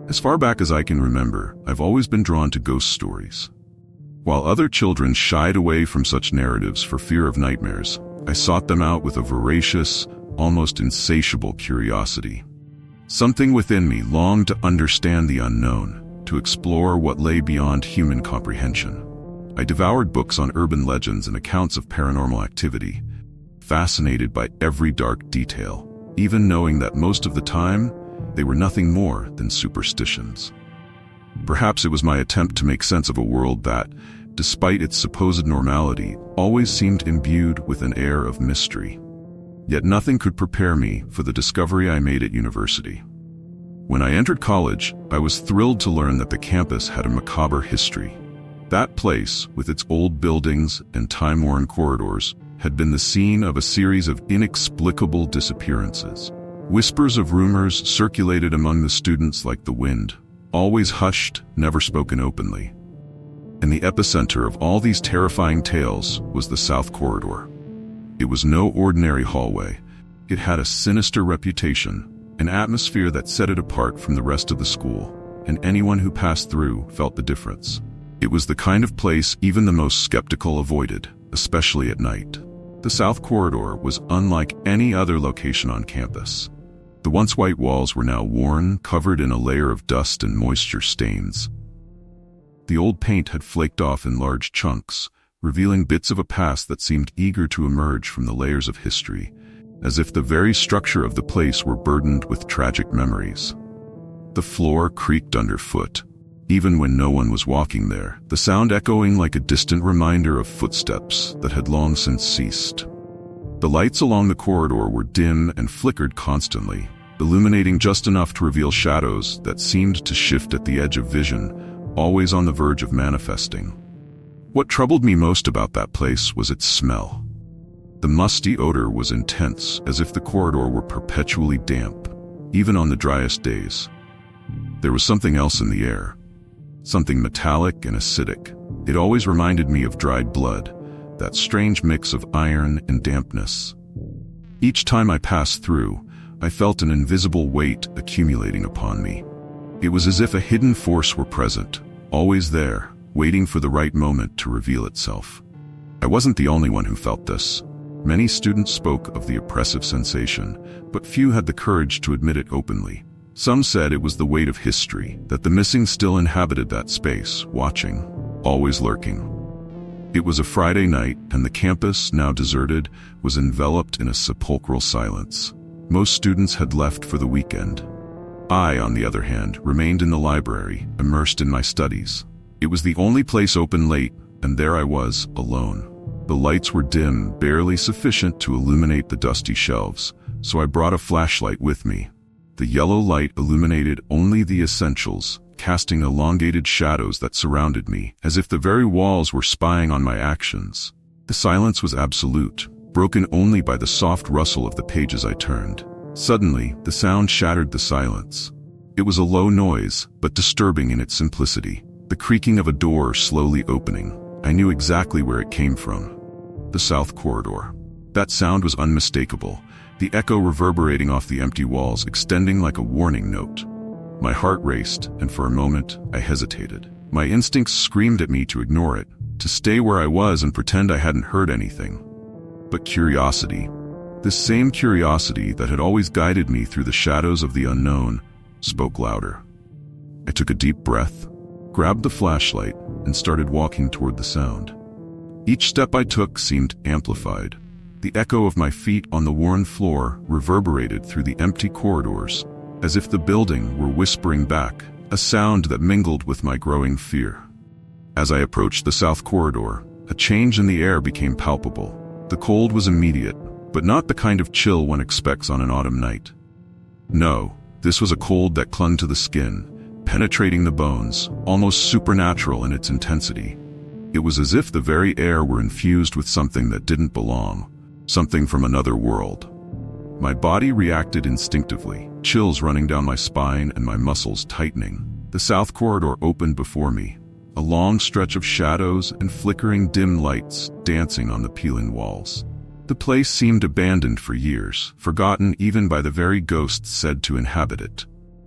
As far back as I can remember, I've always been drawn to ghost stories. While other children shied away from such narratives for fear of nightmares, I sought them out with a voracious, almost insatiable curiosity. Something within me longed to understand the unknown, to explore what lay beyond human comprehension. I devoured books on urban legends and accounts of paranormal activity, fascinated by every dark detail, even knowing that most of the time, they were nothing more than superstitions. Perhaps it was my attempt to make sense of a world that, despite its supposed normality, always seemed imbued with an air of mystery. Yet nothing could prepare me for the discovery I made at university. When I entered college, I was thrilled to learn that the campus had a macabre history. That place, with its old buildings and time-worn corridors, had been the scene of a series of inexplicable disappearances. Whispers of rumors circulated among the students like the wind, always hushed, never spoken openly. And the epicenter of all these terrifying tales was the South Corridor. It was no ordinary hallway. It had a sinister reputation, an atmosphere that set it apart from the rest of the school, and anyone who passed through felt the difference. It was the kind of place even the most skeptical avoided, especially at night. The South Corridor was unlike any other location on campus. The once white walls were now worn, covered in a layer of dust and moisture stains. The old paint had flaked off in large chunks, revealing bits of a past that seemed eager to emerge from the layers of history, as if the very structure of the place were burdened with tragic memories. The floor creaked underfoot, even when no one was walking there, the sound echoing like a distant reminder of footsteps that had long since ceased. The lights along the corridor were dim and flickered constantly, illuminating just enough to reveal shadows that seemed to shift at the edge of vision, always on the verge of manifesting. What troubled me most about that place was its smell. The musty odor was intense, as if the corridor were perpetually damp, even on the driest days. There was something else in the air, something metallic and acidic. It always reminded me of dried blood, that strange mix of iron and dampness. Each time I passed through, I felt an invisible weight accumulating upon me. It was as if a hidden force were present, always there, waiting for the right moment to reveal itself. I wasn't the only one who felt this. Many students spoke of the oppressive sensation, but few had the courage to admit it openly. Some said it was the weight of history, that the missing still inhabited that space, watching, always lurking. It was a Friday night, and the campus, now deserted, was enveloped in a sepulchral silence. Most students had left for the weekend. I, on the other hand, remained in the library, immersed in my studies. It was the only place open late, and there I was, alone. The lights were dim, barely sufficient to illuminate the dusty shelves, so I brought a flashlight with me. The yellow light illuminated only the essentials, casting elongated shadows that surrounded me, as if the very walls were spying on my actions. The silence was absolute, broken only by the soft rustle of the pages I turned. Suddenly, the sound shattered the silence. It was a low noise, but disturbing in its simplicity. The creaking of a door slowly opening. I knew exactly where it came from. The South Corridor. That sound was unmistakable, the echo reverberating off the empty walls, extending like a warning note. My heart raced, and for a moment, I hesitated. My instincts screamed at me to ignore it, to stay where I was and pretend I hadn't heard anything. But curiosity, this same curiosity that had always guided me through the shadows of the unknown, spoke louder. I took a deep breath, grabbed the flashlight, and started walking toward the sound. Each step I took seemed amplified. The echo of my feet on the worn floor reverberated through the empty corridors, as if the building were whispering back, a sound that mingled with my growing fear. As I approached the South Corridor, a change in the air became palpable. The cold was immediate, but not the kind of chill one expects on an autumn night. No, this was a cold that clung to the skin, penetrating the bones, almost supernatural in its intensity. It was as if the very air were infused with something that didn't belong, something from another world. My body reacted instinctively, chills running down my spine and my muscles tightening. The South Corridor opened before me, a long stretch of shadows and flickering dim lights dancing on the peeling walls. The place seemed abandoned for years, forgotten even by the very ghosts said to inhabit it.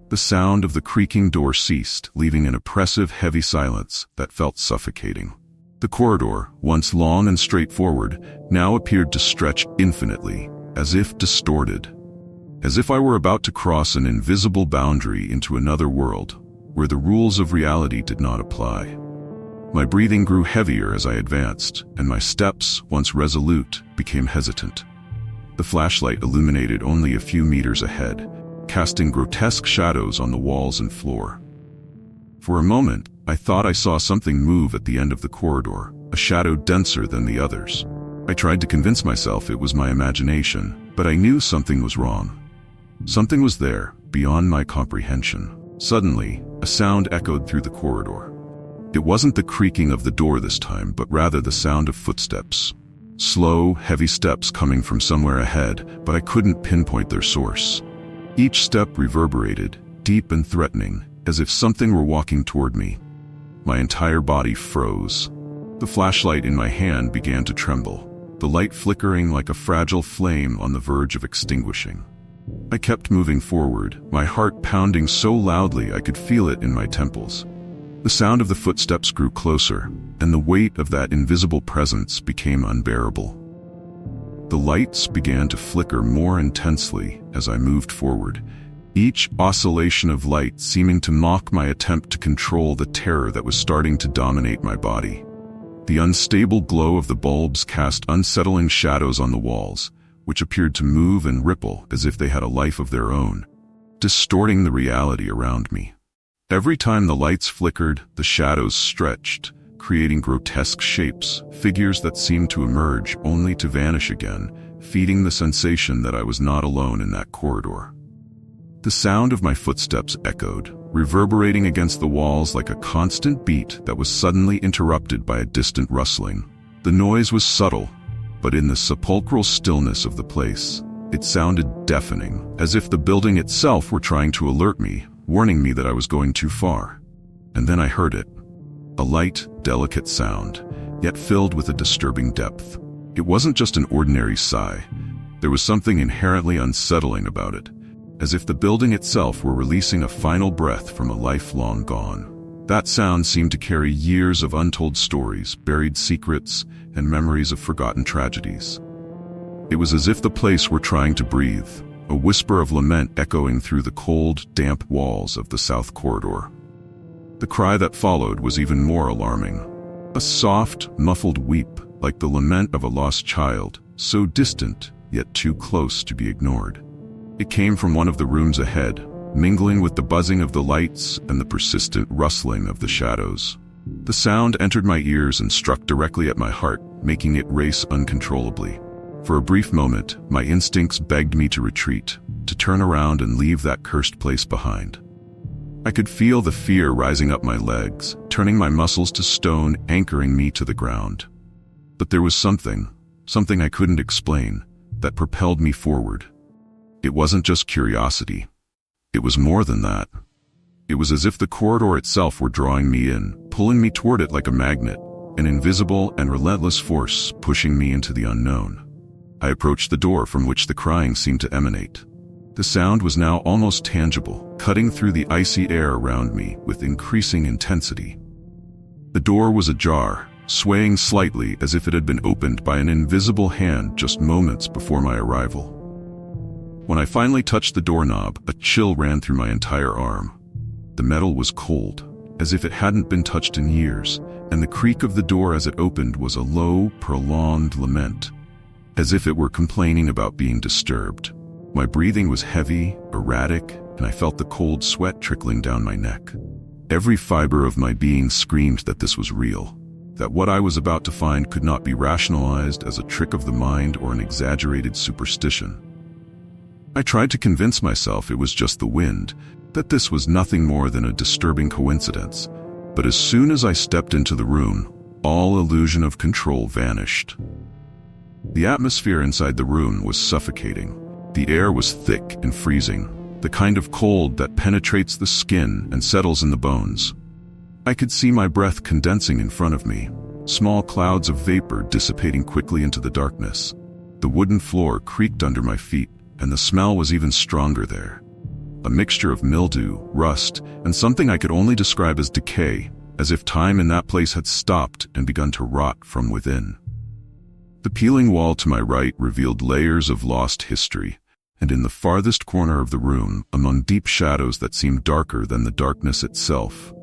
The sound of the creaking door ceased, leaving an oppressive, heavy silence that felt suffocating. The corridor, once long and straightforward, now appeared to stretch infinitely, as if distorted. As if I were about to cross an invisible boundary into another world, where the rules of reality did not apply. My breathing grew heavier as I advanced, and my steps, once resolute, became hesitant. The flashlight illuminated only a few meters ahead, casting grotesque shadows on the walls and floor. For a moment, I thought I saw something move at the end of the corridor, a shadow denser than the others. I tried to convince myself it was my imagination, but I knew something was wrong. Something was there, beyond my comprehension. Suddenly, a sound echoed through the corridor. It wasn't the creaking of the door this time, but rather the sound of footsteps. Slow, heavy steps coming from somewhere ahead, but I couldn't pinpoint their source. Each step reverberated, deep and threatening, as if something were walking toward me. My entire body froze. The flashlight in my hand began to tremble, the light flickering like a fragile flame on the verge of extinguishing. I kept moving forward, my heart pounding so loudly I could feel it in my temples. The sound of the footsteps grew closer, and the weight of that invisible presence became unbearable. The lights began to flicker more intensely as I moved forward, each oscillation of light seeming to mock my attempt to control the terror that was starting to dominate my body. The unstable glow of the bulbs cast unsettling shadows on the walls, which appeared to move and ripple as if they had a life of their own, distorting the reality around me. Every time the lights flickered, the shadows stretched, creating grotesque shapes, figures that seemed to emerge only to vanish again, feeding the sensation that I was not alone in that corridor. The sound of my footsteps echoed, reverberating against the walls like a constant beat that was suddenly interrupted by a distant rustling. The noise was subtle, but in the sepulchral stillness of the place, it sounded deafening, as if the building itself were trying to alert me, warning me that I was going too far. And then I heard it. A light, delicate sound, yet filled with a disturbing depth. It wasn't just an ordinary sigh. There was something inherently unsettling about it, as if the building itself were releasing a final breath from a life long gone. That sound seemed to carry years of untold stories, buried secrets, and memories of forgotten tragedies. It was as if the place were trying to breathe, a whisper of lament echoing through the cold, damp walls of the south corridor. The cry that followed was even more alarming. A soft, muffled weep, like the lament of a lost child, so distant, yet too close to be ignored. It came from one of the rooms ahead, mingling with the buzzing of the lights and the persistent rustling of the shadows. The sound entered my ears and struck directly at my heart, making it race uncontrollably. For a brief moment, my instincts begged me to retreat, to turn around and leave that cursed place behind. I could feel the fear rising up my legs, turning my muscles to stone, anchoring me to the ground. But there was something I couldn't explain, that propelled me forward. It wasn't just curiosity. It was more than that. It was as if the corridor itself were drawing me in, pulling me toward it like a magnet, an invisible and relentless force pushing me into the unknown. I approached the door from which the crying seemed to emanate. The sound was now almost tangible, cutting through the icy air around me with increasing intensity. The door was ajar, swaying slightly as if it had been opened by an invisible hand just moments before my arrival. When I finally touched the doorknob, a chill ran through my entire arm. The metal was cold, as if it hadn't been touched in years, and the creak of the door as it opened was a low, prolonged lament, as if it were complaining about being disturbed. My breathing was heavy, erratic, and I felt the cold sweat trickling down my neck. Every fiber of my being screamed that this was real, that what I was about to find could not be rationalized as a trick of the mind or an exaggerated superstition. I tried to convince myself it was just the wind, that this was nothing more than a disturbing coincidence, but as soon as I stepped into the room, all illusion of control vanished. The atmosphere inside the room was suffocating. The air was thick and freezing, the kind of cold that penetrates the skin and settles in the bones. I could see my breath condensing in front of me, small clouds of vapor dissipating quickly into the darkness. The wooden floor creaked under my feet, and the smell was even stronger there. a mixture of mildew, rust, and something I could only describe as decay, as if time in that place had stopped and begun to rot from within. The peeling wall to my right revealed layers of lost history, and in the farthest corner of the room, among deep shadows that seemed darker than the darkness itself,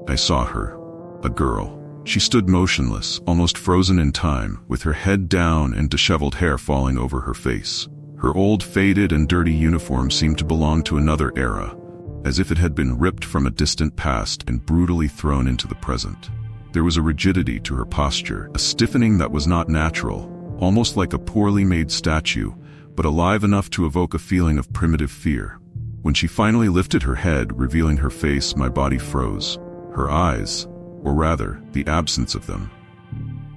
I saw her, a girl. She stood motionless, almost frozen in time, with her head down and disheveled hair falling over her face. Her old, faded and dirty uniform seemed to belong to another era, as if it had been ripped from a distant past and brutally thrown into the present. There was a rigidity to her posture, a stiffening that was not natural, almost like a poorly made statue, but alive enough to evoke a feeling of primitive fear. When she finally lifted her head, revealing her face, my body froze. Her eyes, or rather, the absence of them.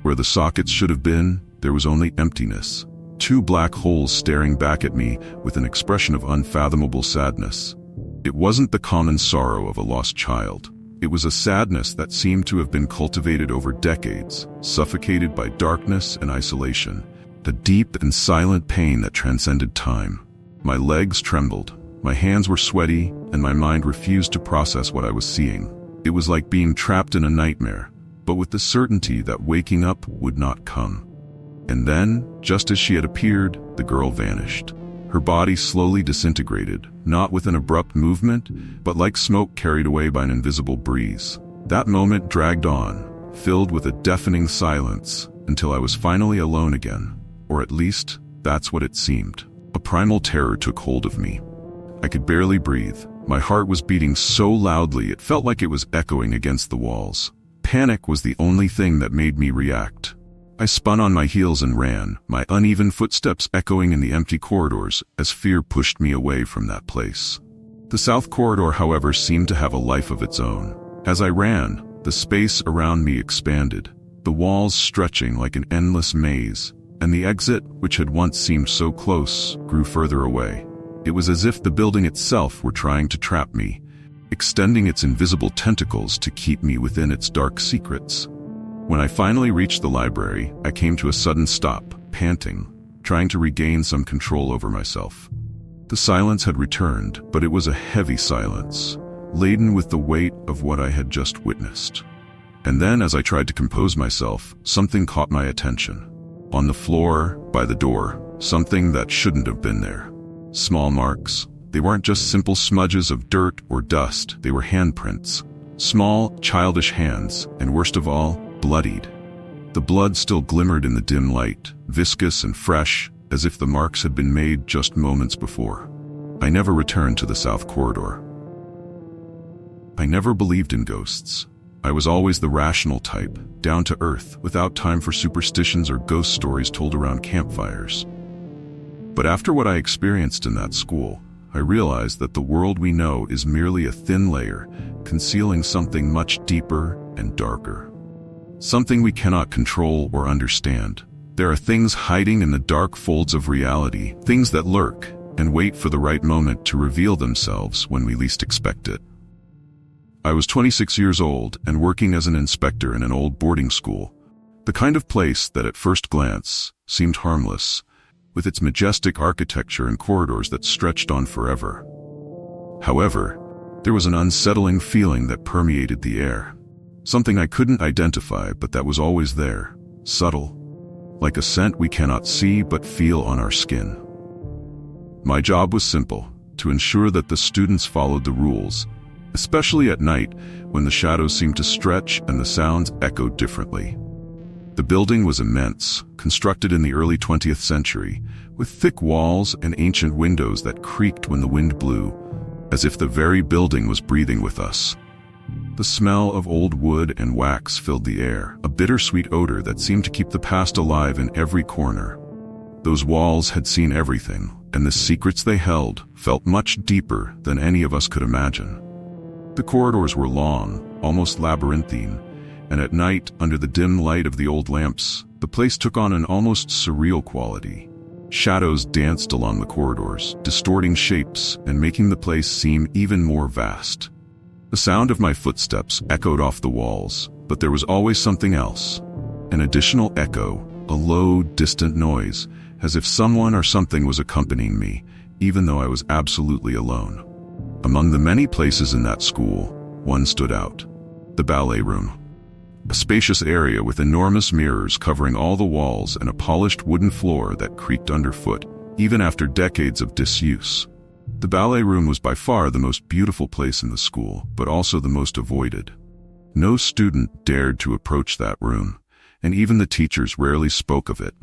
Where the sockets should have been, there was only emptiness. Two black holes staring back at me with an expression of unfathomable sadness. It wasn't the common sorrow of a lost child. It was a sadness that seemed to have been cultivated over decades, suffocated by darkness and isolation, a deep and silent pain that transcended time. My legs trembled, my hands were sweaty, and my mind refused to process what I was seeing. It was like being trapped in a nightmare, but with the certainty that waking up would not come. And then, just as she had appeared, the girl vanished. Her body slowly disintegrated, not with an abrupt movement, but like smoke carried away by an invisible breeze. That moment dragged on, filled with a deafening silence, until I was finally alone again. Or at least, that's what it seemed. A primal terror took hold of me. I could barely breathe. My heart was beating so loudly it felt like it was echoing against the walls. Panic was the only thing that made me react. I spun on my heels and ran, my uneven footsteps echoing in the empty corridors as fear pushed me away from that place. The south corridor, however, seemed to have a life of its own. As I ran, the space around me expanded, the walls stretching like an endless maze, and the exit, which had once seemed so close, grew further away. It was as if the building itself were trying to trap me, extending its invisible tentacles to keep me within its dark secrets. When I finally reached the library, I came to a sudden stop, panting, trying to regain some control over myself. The silence had returned, but it was a heavy silence, laden with the weight of what I had just witnessed. And then, as I tried to compose myself, something caught my attention. On the floor, by the door, something that shouldn't have been there. Small marks. They weren't just simple smudges of dirt or dust, they were handprints. Small, childish hands, and worst of all, bloodied. The blood still glimmered in the dim light, viscous and fresh, as if the marks had been made just moments before. I never returned to the south corridor. I never believed in ghosts. I was always the rational type, down to earth, without time for superstitions or ghost stories told around campfires. But after what I experienced in that school, I realized that the world we know is merely a thin layer, concealing something much deeper and darker. Something we cannot control or understand. There are things hiding in the dark folds of reality, things that lurk and wait for the right moment to reveal themselves when we least expect it. I was 26 years old and working as an inspector in an old boarding school, the kind of place that at first glance seemed harmless, with its majestic architecture and corridors that stretched on forever. However, there was an unsettling feeling that permeated the air. Something I couldn't identify, but that was always there, subtle, like a scent we cannot see but feel on our skin. My job was simple, to ensure that the students followed the rules, especially at night when the shadows seemed to stretch and the sounds echoed differently. The building was immense, constructed in the early 20th century, with thick walls and ancient windows that creaked when the wind blew, as if the very building was breathing with us. The smell of old wood and wax filled the air, a bittersweet odor that seemed to keep the past alive in every corner. Those walls had seen everything, and the secrets they held felt much deeper than any of us could imagine. The corridors were long, almost labyrinthine, and at night, under the dim light of the old lamps, the place took on an almost surreal quality. Shadows danced along the corridors, distorting shapes and making the place seem even more vast. The sound of my footsteps echoed off the walls, but there was always something else. An additional echo, a low, distant noise, as if someone or something was accompanying me, even though I was absolutely alone. Among the many places in that school, one stood out: the ballet room. A spacious area with enormous mirrors covering all the walls and a polished wooden floor that creaked underfoot, even after decades of disuse. The ballet room was by far the most beautiful place in the school, but also the most avoided. No student dared to approach that room, and even the teachers rarely spoke of it.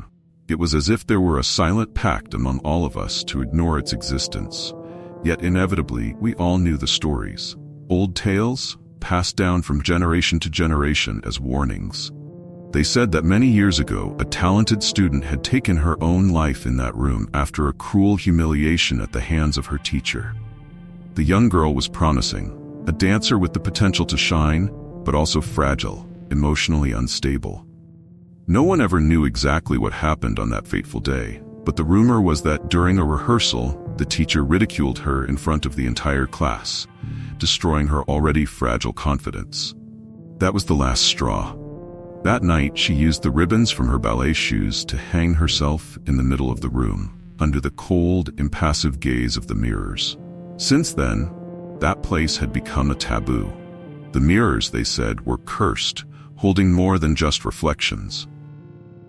It was as if there were a silent pact among all of us to ignore its existence. Yet inevitably, we all knew the stories. Old tales, passed down from generation to generation as warnings. They said that many years ago, a talented student had taken her own life in that room after a cruel humiliation at the hands of her teacher. The young girl was promising, a dancer with the potential to shine, but also fragile, emotionally unstable. No one ever knew exactly what happened on that fateful day, but the rumor was that during a rehearsal, the teacher ridiculed her in front of the entire class, destroying her already fragile confidence. That was the last straw. That night, she used the ribbons from her ballet shoes to hang herself in the middle of the room, under the cold, impassive gaze of the mirrors. Since then, that place had become a taboo. The mirrors, they said, were cursed, holding more than just reflections.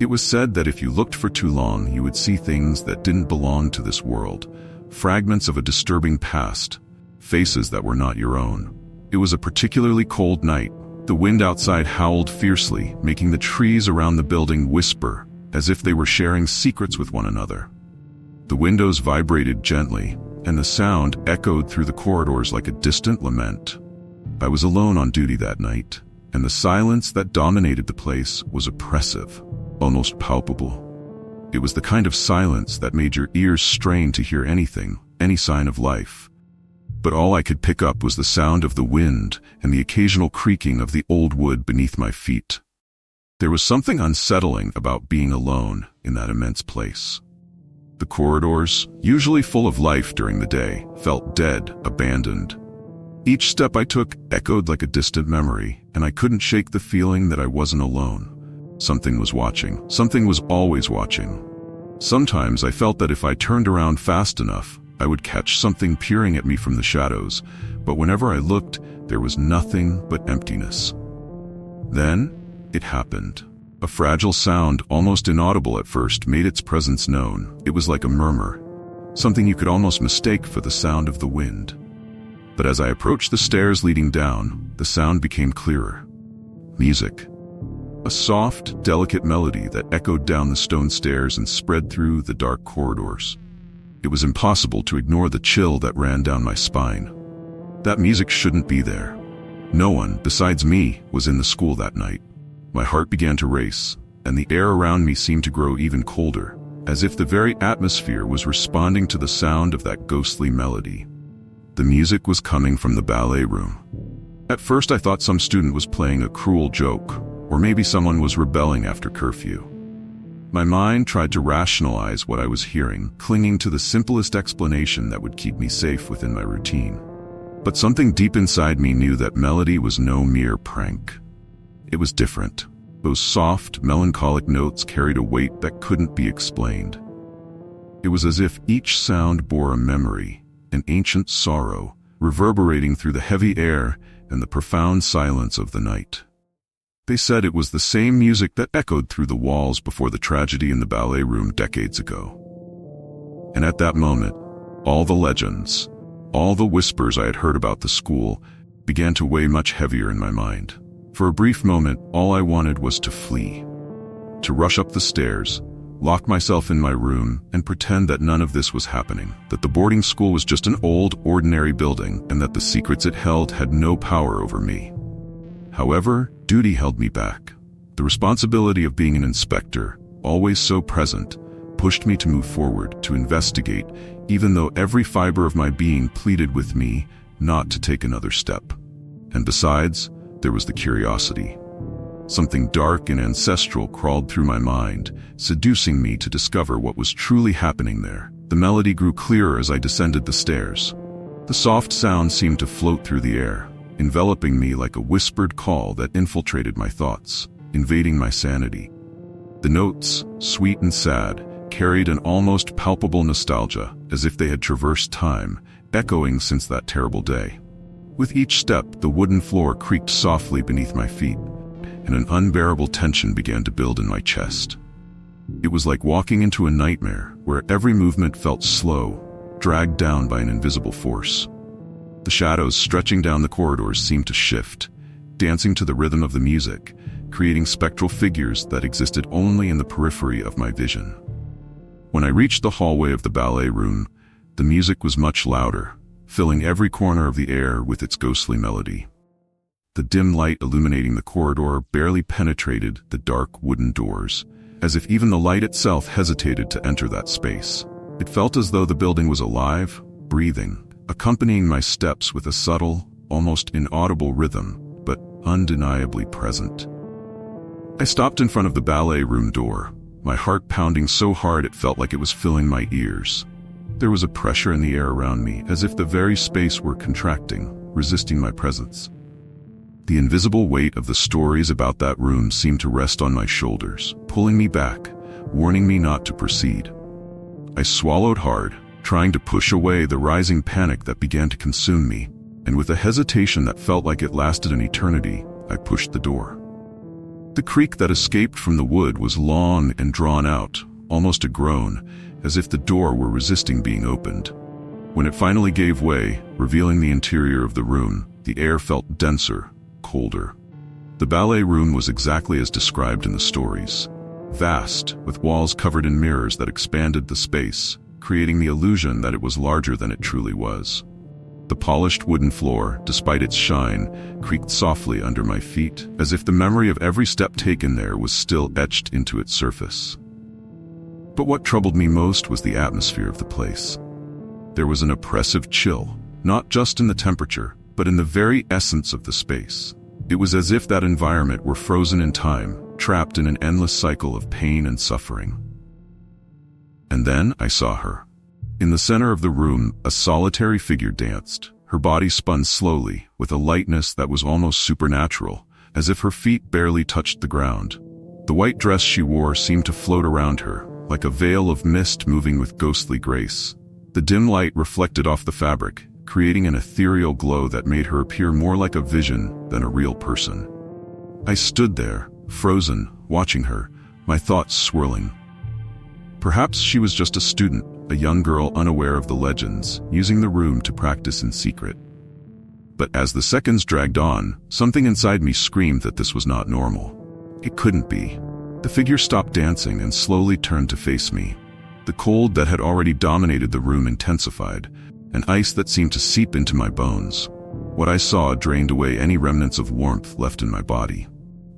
It was said that if you looked for too long, you would see things that didn't belong to this world, fragments of a disturbing past, faces that were not your own. It was a particularly cold night. The wind outside howled fiercely, making the trees around the building whisper, as if they were sharing secrets with one another. The windows vibrated gently, and the sound echoed through the corridors like a distant lament. I was alone on duty that night, and the silence that dominated the place was oppressive, almost palpable. It was the kind of silence that made your ears strain to hear anything, any sign of life. But all I could pick up was the sound of the wind and the occasional creaking of the old wood beneath my feet. There was something unsettling about being alone in that immense place. The corridors, usually full of life during the day, felt dead, abandoned. Each step I took echoed like a distant memory, and I couldn't shake the feeling that I wasn't alone. Something was watching. Something was always watching. Sometimes I felt that if I turned around fast enough, I would catch something peering at me from the shadows, but whenever I looked, there was nothing but emptiness. Then, it happened. A fragile sound, almost inaudible at first, made its presence known. It was like a murmur, something you could almost mistake for the sound of the wind. But as I approached the stairs leading down, the sound became clearer. Music. A soft, delicate melody that echoed down the stone stairs and spread through the dark corridors. It was impossible to ignore the chill that ran down my spine. That music shouldn't be there. No one, besides me, was in the school that night. My heart began to race, and the air around me seemed to grow even colder, as if the very atmosphere was responding to the sound of that ghostly melody. The music was coming from the ballet room. At first I thought some student was playing a cruel joke, or maybe someone was rebelling after curfew. My mind tried to rationalize what I was hearing, clinging to the simplest explanation that would keep me safe within my routine. But something deep inside me knew that melody was no mere prank. It was different. Those soft, melancholic notes carried a weight that couldn't be explained. It was as if each sound bore a memory, an ancient sorrow, reverberating through the heavy air and the profound silence of the night. They said it was the same music that echoed through the walls before the tragedy in the ballet room decades ago. And at that moment, all the legends, all the whispers I had heard about the school, began to weigh much heavier in my mind. For a brief moment, all I wanted was to flee, to rush up the stairs, lock myself in my room, and pretend that none of this was happening, that the boarding school was just an old, ordinary building, and that the secrets it held had no power over me. However, duty held me back. The responsibility of being an inspector, always so present, pushed me to move forward, to investigate, even though every fiber of my being pleaded with me not to take another step. And besides, there was the curiosity. Something dark and ancestral crawled through my mind, seducing me to discover what was truly happening there. The melody grew clearer as I descended the stairs. The soft sound seemed to float through the air, enveloping me like a whispered call that infiltrated my thoughts, invading my sanity. The notes, sweet and sad, carried an almost palpable nostalgia, as if they had traversed time, echoing since that terrible day. With each step, the wooden floor creaked softly beneath my feet, and an unbearable tension began to build in my chest. It was like walking into a nightmare, where every movement felt slow, dragged down by an invisible force. The shadows stretching down the corridors seemed to shift, dancing to the rhythm of the music, creating spectral figures that existed only in the periphery of my vision. When I reached the hallway of the ballet room, the music was much louder, filling every corner of the air with its ghostly melody. The dim light illuminating the corridor barely penetrated the dark wooden doors, as if even the light itself hesitated to enter that space. It felt as though the building was alive, breathing, accompanying my steps with a subtle, almost inaudible rhythm, but undeniably present. I stopped in front of the ballet room door, my heart pounding so hard it felt like it was filling my ears. There was a pressure in the air around me, as if the very space were contracting, resisting my presence. The invisible weight of the stories about that room seemed to rest on my shoulders, pulling me back, warning me not to proceed. I swallowed hard, trying to push away the rising panic that began to consume me, and with a hesitation that felt like it lasted an eternity, I pushed the door. The creak that escaped from the wood was long and drawn out, almost a groan, as if the door were resisting being opened. When it finally gave way, revealing the interior of the room, the air felt denser, colder. The ballet room was exactly as described in the stories. Vast, with walls covered in mirrors that expanded the space, creating the illusion that it was larger than it truly was. The polished wooden floor, despite its shine, creaked softly under my feet, as if the memory of every step taken there was still etched into its surface. But what troubled me most was the atmosphere of the place. There was an oppressive chill, not just in the temperature, but in the very essence of the space. It was as if that environment were frozen in time, trapped in an endless cycle of pain and suffering. And then I saw her. In the center of the room, a solitary figure danced. Her body spun slowly, with a lightness that was almost supernatural, as if her feet barely touched the ground. The white dress she wore seemed to float around her, like a veil of mist moving with ghostly grace. The dim light reflected off the fabric, creating an ethereal glow that made her appear more like a vision than a real person. I stood there, frozen, watching her, my thoughts swirling. Perhaps she was just a student, a young girl unaware of the legends, using the room to practice in secret. But as the seconds dragged on, something inside me screamed that this was not normal. It couldn't be. The figure stopped dancing and slowly turned to face me. The cold that had already dominated the room intensified, an ice that seemed to seep into my bones. What I saw drained away any remnants of warmth left in my body.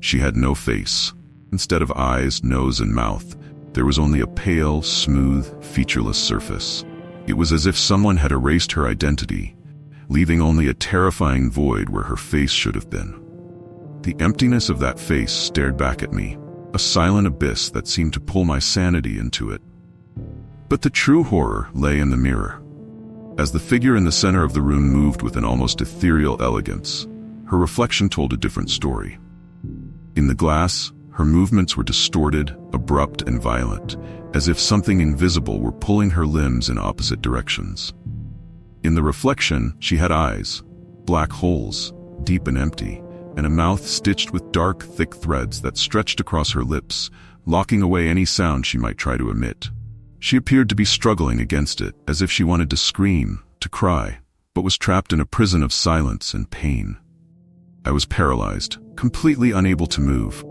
She had no face. Instead of eyes, nose, and mouth, there was only a pale, smooth, featureless surface. It was as if someone had erased her identity, leaving only a terrifying void where her face should have been. The emptiness of that face stared back at me, a silent abyss that seemed to pull my sanity into it. But the true horror lay in the mirror. As the figure in the center of the room moved with an almost ethereal elegance, her reflection told a different story. In the glass, her movements were distorted, abrupt, and violent, as if something invisible were pulling her limbs in opposite directions. In the reflection, she had eyes, black holes, deep and empty, and a mouth stitched with dark, thick threads that stretched across her lips, locking away any sound she might try to emit. She appeared to be struggling against it, as if she wanted to scream, to cry, but was trapped in a prison of silence and pain. I was paralyzed, completely unable to move.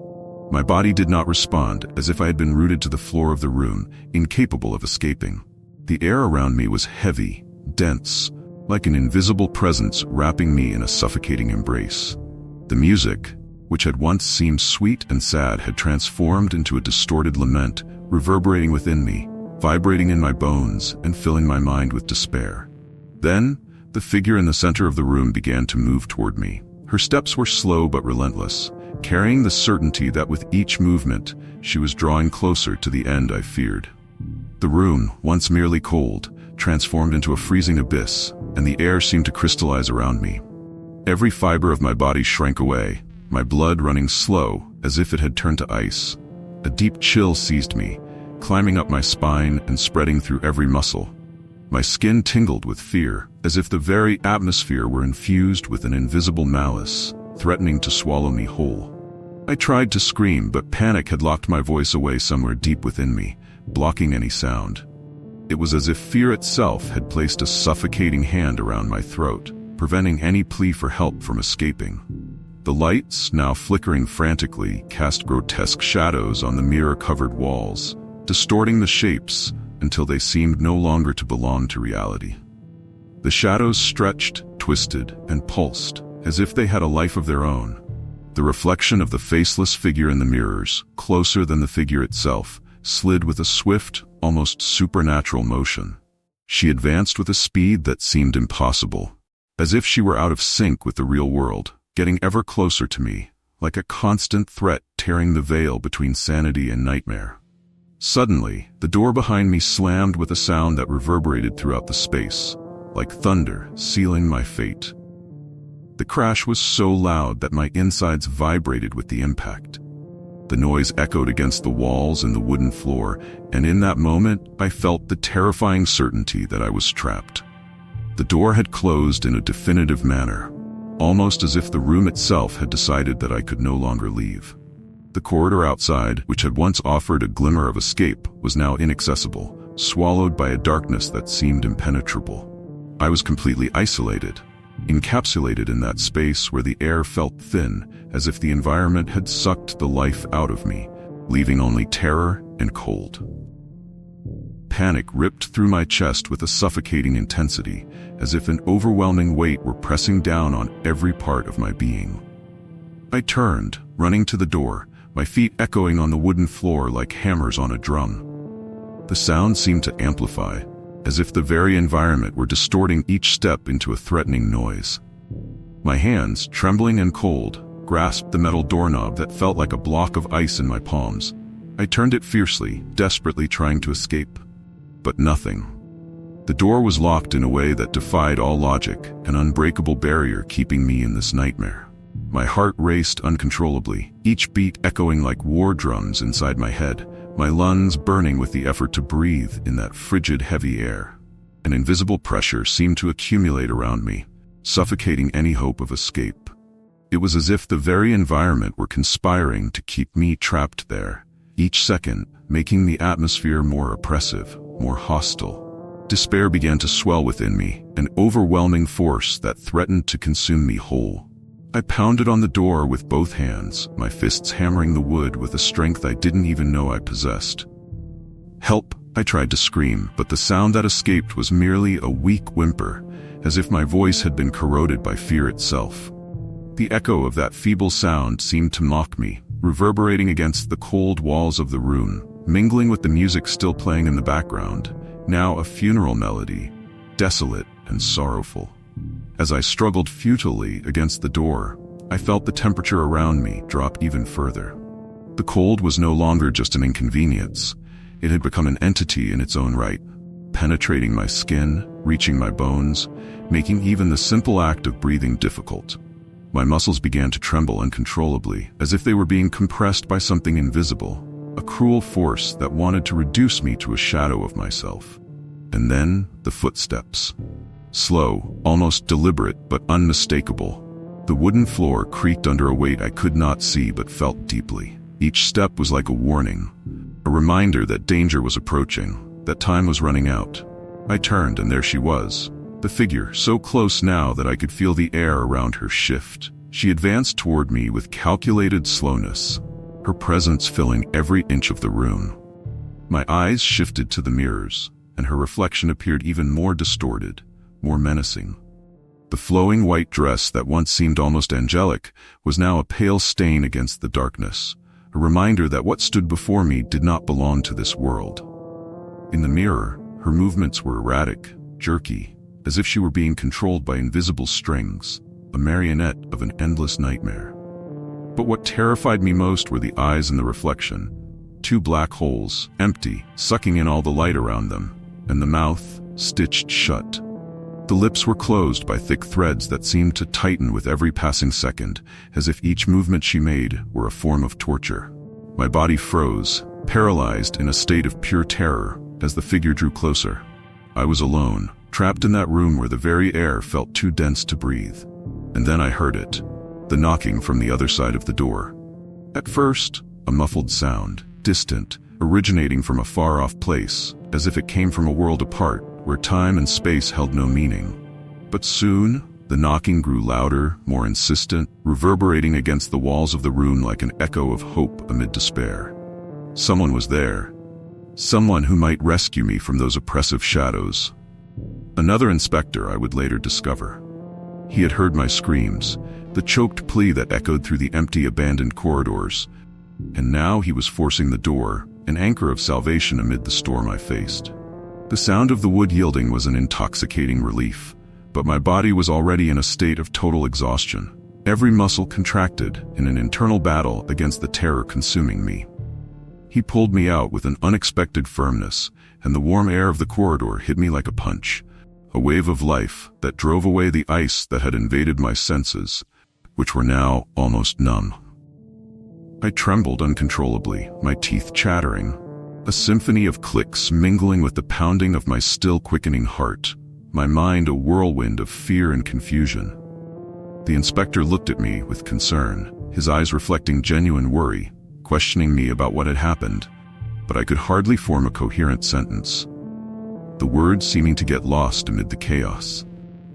My body did not respond, as if I had been rooted to the floor of the room, incapable of escaping. The air around me was heavy, dense, like an invisible presence wrapping me in a suffocating embrace. The music, which had once seemed sweet and sad, had transformed into a distorted lament, reverberating within me, vibrating in my bones and filling my mind with despair. Then, the figure in the center of the room began to move toward me. Her steps were slow but relentless, carrying the certainty that with each movement, she was drawing closer to the end I feared. The room, once merely cold, transformed into a freezing abyss, and the air seemed to crystallize around me. Every fiber of my body shrank away, my blood running slow, as if it had turned to ice. A deep chill seized me, climbing up my spine and spreading through every muscle. My skin tingled with fear, as if the very atmosphere were infused with an invisible malice, threatening to swallow me whole. I tried to scream, but panic had locked my voice away somewhere deep within me, blocking any sound. It was as if fear itself had placed a suffocating hand around my throat, preventing any plea for help from escaping. The lights, now flickering frantically, cast grotesque shadows on the mirror-covered walls, distorting the shapes until they seemed no longer to belong to reality. The shadows stretched, twisted, and pulsed, as if they had a life of their own. The reflection of the faceless figure in the mirrors, closer than the figure itself, slid with a swift, almost supernatural motion. She advanced with a speed that seemed impossible, as if she were out of sync with the real world, getting ever closer to me, like a constant threat tearing the veil between sanity and nightmare. Suddenly, the door behind me slammed with a sound that reverberated throughout the space, like thunder sealing my fate. The crash was so loud that my insides vibrated with the impact. The noise echoed against the walls and the wooden floor, and in that moment, I felt the terrifying certainty that I was trapped. The door had closed in a definitive manner, almost as if the room itself had decided that I could no longer leave. The corridor outside, which had once offered a glimmer of escape, was now inaccessible, swallowed by a darkness that seemed impenetrable. I was completely isolated, encapsulated in that space where the air felt thin, as if the environment had sucked the life out of me, leaving only terror and cold. Panic ripped through my chest with a suffocating intensity, as if an overwhelming weight were pressing down on every part of my being. I turned, running to the door, my feet echoing on the wooden floor like hammers on a drum. The sound seemed to amplify, as if the very environment were distorting each step into a threatening noise. My hands, trembling and cold, grasped the metal doorknob that felt like a block of ice in my palms. I turned it fiercely, desperately trying to escape. But nothing. The door was locked in a way that defied all logic, an unbreakable barrier keeping me in this nightmare. My heart raced uncontrollably, each beat echoing like war drums inside my head, my lungs burning with the effort to breathe in that frigid, heavy air. An invisible pressure seemed to accumulate around me, suffocating any hope of escape. It was as if the very environment were conspiring to keep me trapped there, each second making the atmosphere more oppressive, more hostile. Despair began to swell within me, an overwhelming force that threatened to consume me whole. I pounded on the door with both hands, my fists hammering the wood with a strength I didn't even know I possessed. "Help!" I tried to scream, but the sound that escaped was merely a weak whimper, as if my voice had been corroded by fear itself. The echo of that feeble sound seemed to mock me, reverberating against the cold walls of the room, mingling with the music still playing in the background, now a funeral melody, desolate and sorrowful. As I struggled futilely against the door, I felt the temperature around me drop even further. The cold was no longer just an inconvenience. It had become an entity in its own right, penetrating my skin, reaching my bones, making even the simple act of breathing difficult. My muscles began to tremble uncontrollably, as if they were being compressed by something invisible, a cruel force that wanted to reduce me to a shadow of myself. And then, the footsteps. Slow, almost deliberate, but unmistakable. The wooden floor creaked under a weight I could not see but felt deeply. Each step was like a warning, a reminder that danger was approaching, that time was running out. I turned, and there she was, the figure so close now that I could feel the air around her shift. She advanced toward me with calculated slowness, her presence filling every inch of the room. My eyes shifted to the mirrors, and her reflection appeared even more distorted, more menacing. The flowing white dress that once seemed almost angelic was now a pale stain against the darkness, a reminder that what stood before me did not belong to this world. In the mirror, her movements were erratic, jerky, as if she were being controlled by invisible strings, a marionette of an endless nightmare. But what terrified me most were the eyes in the reflection, two black holes, empty, sucking in all the light around them, and the mouth, stitched shut. The lips were closed by thick threads that seemed to tighten with every passing second, as if each movement she made were a form of torture. My body froze, paralyzed in a state of pure terror as the figure drew closer. I was alone, trapped in that room where the very air felt too dense to breathe. And then I heard it, the knocking from the other side of the door. At first, a muffled sound, distant, originating from a far-off place, as if it came from a world apart, where time and space held no meaning. But soon, the knocking grew louder, more insistent, reverberating against the walls of the room like an echo of hope amid despair. Someone was there. Someone who might rescue me from those oppressive shadows. Another inspector, I would later discover. He had heard my screams, the choked plea that echoed through the empty, abandoned corridors, and now he was forcing the door, an anchor of salvation amid the storm I faced. The sound of the wood yielding was an intoxicating relief, but my body was already in a state of total exhaustion. Every muscle contracted in an internal battle against the terror consuming me. He pulled me out with an unexpected firmness, and the warm air of the corridor hit me like a punch, a wave of life that drove away the ice that had invaded my senses, which were now almost numb. I trembled uncontrollably, my teeth chattering, a symphony of clicks mingling with the pounding of my still quickening heart, my mind a whirlwind of fear and confusion. The inspector looked at me with concern, his eyes reflecting genuine worry, questioning me about what had happened, but I could hardly form a coherent sentence, the words seeming to get lost amid the chaos.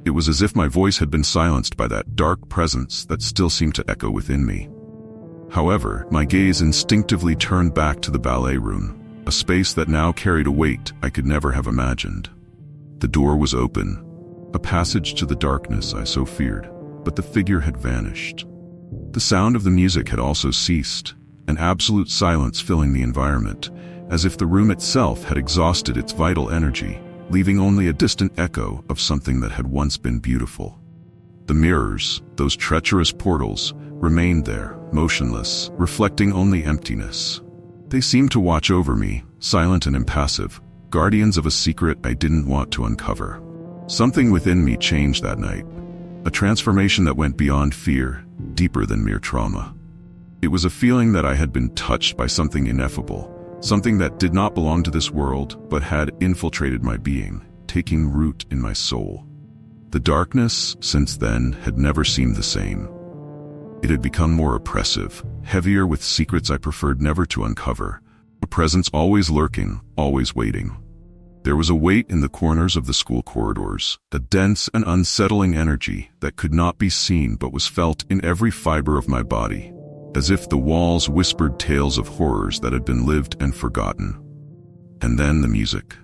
It was as if my voice had been silenced by that dark presence that still seemed to echo within me. However, my gaze instinctively turned back to the ballet room, a space that now carried a weight I could never have imagined. The door was open, a passage to the darkness I so feared, but the figure had vanished. The sound of the music had also ceased, an absolute silence filling the environment, as if the room itself had exhausted its vital energy, leaving only a distant echo of something that had once been beautiful. The mirrors, those treacherous portals, remained there, motionless, reflecting only emptiness. They seemed to watch over me, silent and impassive, guardians of a secret I didn't want to uncover. Something within me changed that night, a transformation that went beyond fear, deeper than mere trauma. It was a feeling that I had been touched by something ineffable, something that did not belong to this world but had infiltrated my being, taking root in my soul. The darkness, since then, had never seemed the same. It had become more oppressive, heavier with secrets I preferred never to uncover, a presence always lurking, always waiting. There was a weight in the corners of the school corridors, a dense and unsettling energy that could not be seen but was felt in every fiber of my body, as if the walls whispered tales of horrors that had been lived and forgotten. And then the music.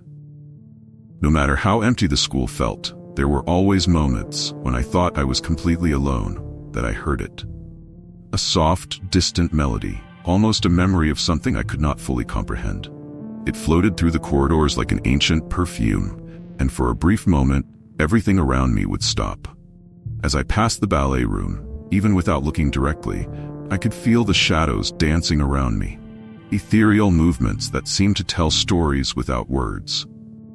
No matter how empty the school felt, there were always moments when I thought I was completely alone, that I heard it. A soft, distant melody, almost a memory of something I could not fully comprehend. It floated through the corridors like an ancient perfume, and for a brief moment, everything around me would stop. As I passed the ballet room, even without looking directly, I could feel the shadows dancing around me, ethereal movements that seemed to tell stories without words.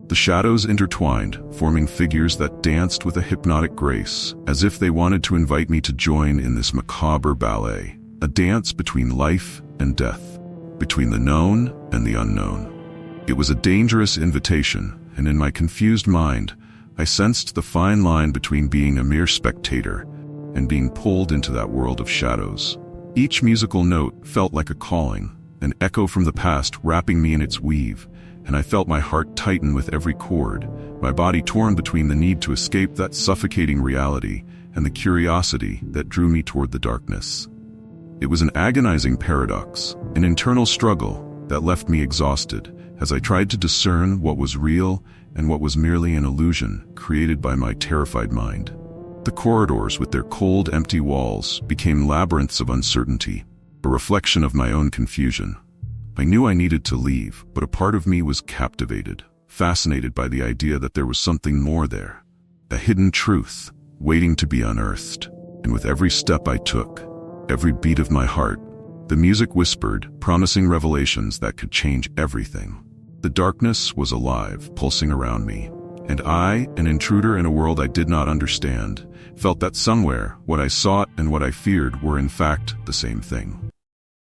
The shadows intertwined, forming figures that danced with a hypnotic grace, as if they wanted to invite me to join in this macabre ballet, a dance between life and death, between the known and the unknown. It was a dangerous invitation, and in my confused mind, I sensed the fine line between being a mere spectator and being pulled into that world of shadows. Each musical note felt like a calling, an echo from the past wrapping me in its weave, and I felt my heart tighten with every chord, my body torn between the need to escape that suffocating reality and the curiosity that drew me toward the darkness. It was an agonizing paradox, an internal struggle that left me exhausted as I tried to discern what was real and what was merely an illusion created by my terrified mind. The corridors with their cold, empty walls became labyrinths of uncertainty, a reflection of my own confusion. I knew I needed to leave, but a part of me was captivated, fascinated by the idea that there was something more there, a hidden truth waiting to be unearthed. And with every step I took, every beat of my heart, the music whispered, promising revelations that could change everything. The darkness was alive, pulsing around me, and I, an intruder in a world I did not understand, felt that somewhere what I sought and what I feared were in fact the same thing.